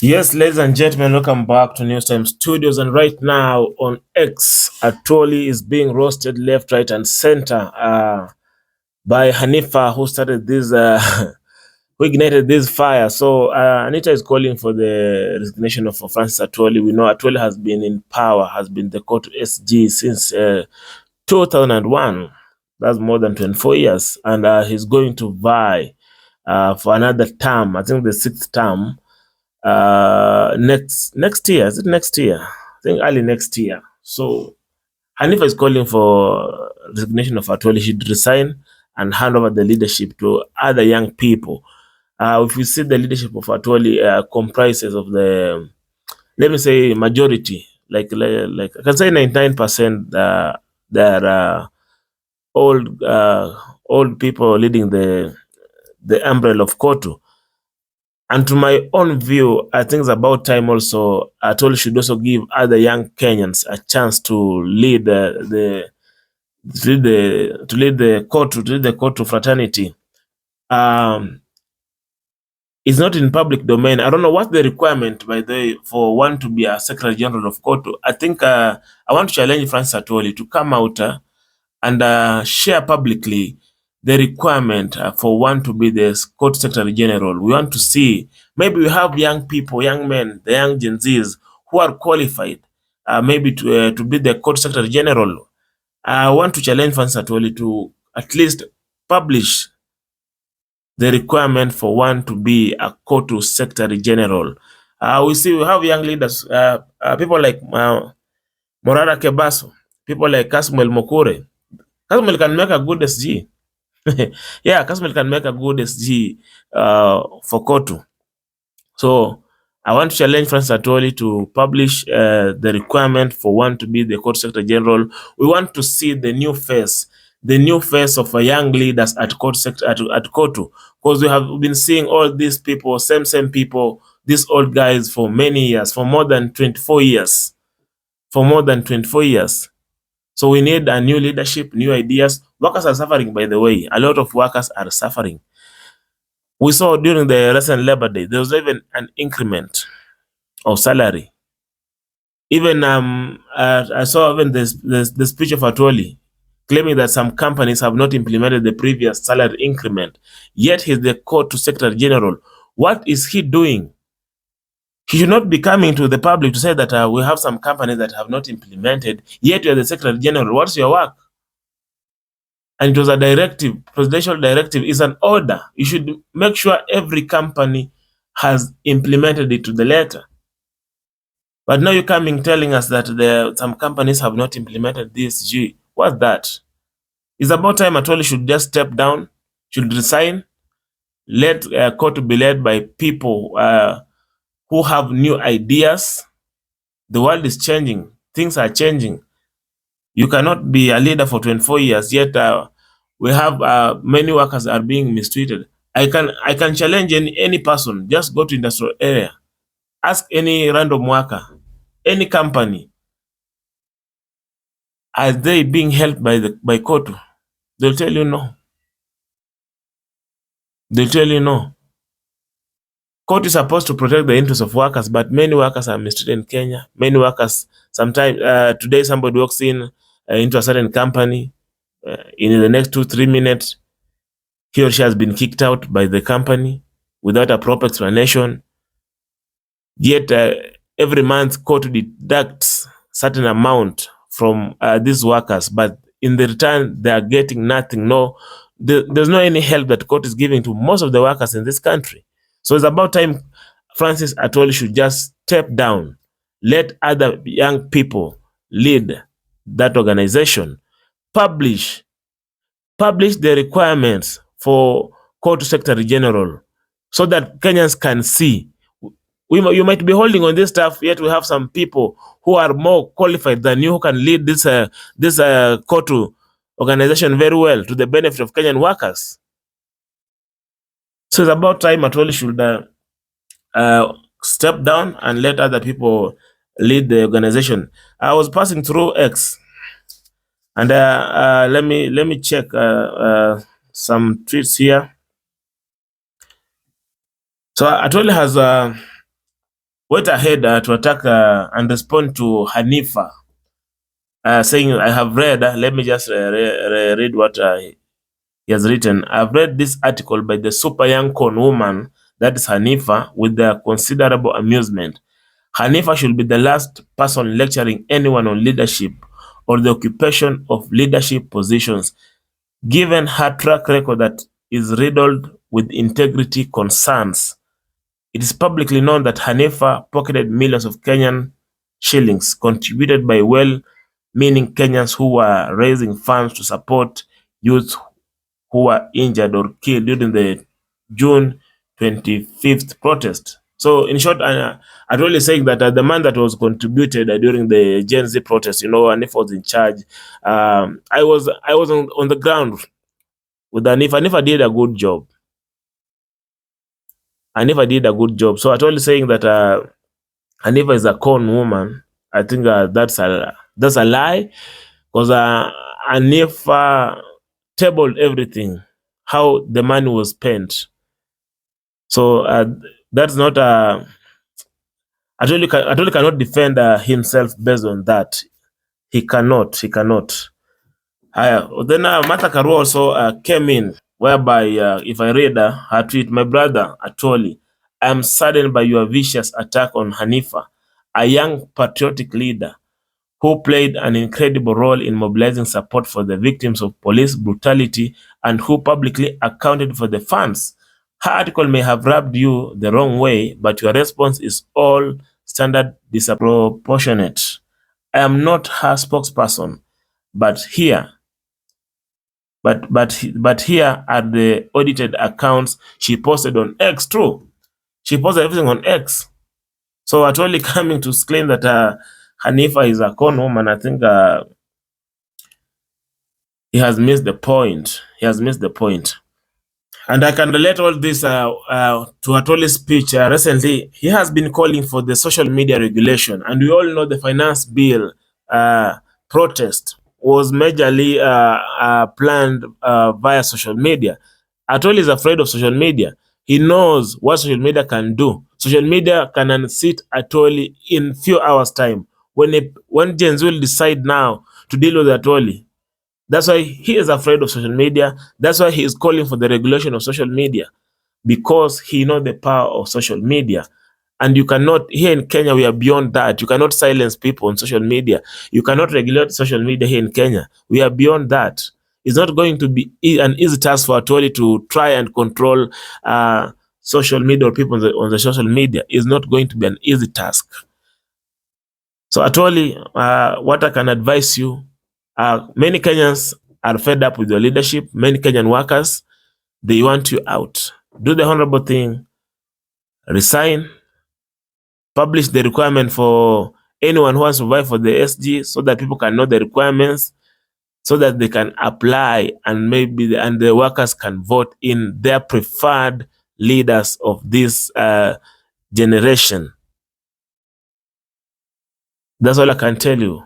Yes, ladies and gentlemen, welcome back to News Time Studios. And right now on X, Atwoli is being roasted left, right, and center by Haniffa, who started this, who ignited this fire. So Anita is calling for the resignation of Francis Atwoli. We know Atwoli has been in power, has been the Cotu SG since 2001. That's more than 24 years, and he's going to vie for another term. I think the sixth term next year. Is it next year? I think early next year. So Hanifa is calling for resignation of Atwoli. He should resign and hand over the leadership to other young people. If you see the leadership of Atwoli comprises of the, let me say, majority, like I can say 99%, they are old people leading the umbrella of Cotu. And to my own view, I think it's about time also Atwoli should also give other young Kenyans a chance to lead the Cotu fraternity. Um, it's not in public domain. I don't know what the requirement, by the way, for one to be a Secretary General of Cotu. I think I want to challenge Francis Atwoli to come out and share publicly the requirement for one to be the Court Secretary General. We want to see, maybe we have young people, young men, the young Gen Zs who are qualified, maybe to be the Court Secretary General. I want to challenge Francis Atwoli to at least publish the requirement for one to be a Court Secretary General. We have young leaders, people like Morara Kebaso, people like Kasmuel Mokure. Kasmuel can make a good SG. Yeah, Kasmuel can make a good SG for Cotu. So I want to challenge Francis Atwoli to publish the requirement for one to be the Court Secretary General. We want to see the new face of a young leaders at Cotu, because we have been seeing all these people, same people, these old guys for many years, for more than 24 years, for more than 24 years. So we need a new leadership, new ideas. Workers are suffering, by the way. A lot of workers are suffering. We saw during the recent Labor Day, there was even an increment of salary. Even I saw even the speech of Atwoli claiming that some companies have not implemented the previous salary increment. Yet he's the Court Secretary General. What is he doing? He should not be coming to the public to say that we have some companies that have not implemented, yet you're the Secretary General. What's your work? And it was a directive, presidential directive is an order. You should make sure every company has implemented it to the letter. But now you're coming telling us that some companies have not implemented this. Gee, what's that? It's about time Atwoli should just step down, should resign, let Court be led by people who have new ideas. The world is changing. Things are changing. You cannot be a leader for 24 years, yet we have many workers are being mistreated. I can challenge any person. Just go to industrial area. Ask any random worker, any company, are they being helped by Cotu? They'll tell you no. They'll tell you no. Court is supposed to protect the interests of workers, but many workers are mistreated in Kenya. Many workers, sometimes, today somebody walks into a certain company, in the next 2-3 minutes, he or she has been kicked out by the company without a proper explanation. Yet every month, Court deducts certain amount from these workers, but in the return, they are getting nothing. No, there's no any help that Court is giving to most of the workers in this country. So it's about time Francis Atwoli should just step down, let other young people lead that organization, publish the requirements for Court Secretary General so that Kenyans can see. You might be holding on this stuff, yet we have some people who are more qualified than you who can lead this Court organization very well to the benefit of Kenyan workers. So it's about time Atwoli should step down and let other people lead the organization. I was passing through X, and let me check some tweets here. So Atwoli has went ahead to attack and respond to Haniffa, saying, I have read, let me just read what he has written. I've read this article by the super young con woman, that is Haniffa, with their considerable amusement. Haniffa should be the last person lecturing anyone on leadership or the occupation of leadership positions, given her track record that is riddled with integrity concerns. It is publicly known that Haniffa pocketed millions of Kenyan shillings contributed by well-meaning Kenyans who were raising funds to support youth who were injured or killed during the June 25th protest. So in short, Atwoli is saying that the man that was contributed during the Gen Z protest, Haniffa was in charge. I was on the ground with Haniffa. Haniffa did a good job. Haniffa did a good job. So Atwoli is saying that Haniffa is a con woman. I think that's a lie, because Haniffa tabled everything, how the money was spent. So that's not Atwoli cannot defend himself based on that. He cannot. Then Martha Karua also came in, whereby if I read her tweet, my brother Atwoli, I am saddened by your vicious attack on Haniffa, a young patriotic leader who played an incredible role in mobilizing support for the victims of police brutality and who publicly accounted for the funds. Her article may have rubbed you the wrong way, but your response is all standard disproportionate. I am not her spokesperson, but here are the audited accounts she posted on X. True, she posted everything on X. So Atwoli coming to claim that Haniffa is a con woman, I think he has missed the point. And I can relate all this to Atwoli's speech recently. He has been calling for the social media regulation, and we all know the finance bill protest was majorly planned via social media. Atwoli is afraid of social media. He knows what social media can do. Social media can unseat Atwoli in few hours' time. When Gen Z will decide now to deal with Atwoli, that's why he is afraid of social media. That's why he is calling for the regulation of social media, because he knows the power of social media. And you cannot, here in Kenya, we are beyond that. You cannot silence people on social media. You cannot regulate social media here in Kenya. We are beyond that. It's not going to be an easy task for Atwoli to try and control social media or people on the social media. It's not going to be an easy task. So Atwoli, what I can advise you, many Kenyans are fed up with your leadership. Many Kenyan workers, they want you out. Do the honorable thing. Resign. Publish the requirement for anyone who wants to vie for the SG, so that people can know the requirements, so that they can apply, and and the workers can vote in their preferred leaders of this generation. That's all I can tell you.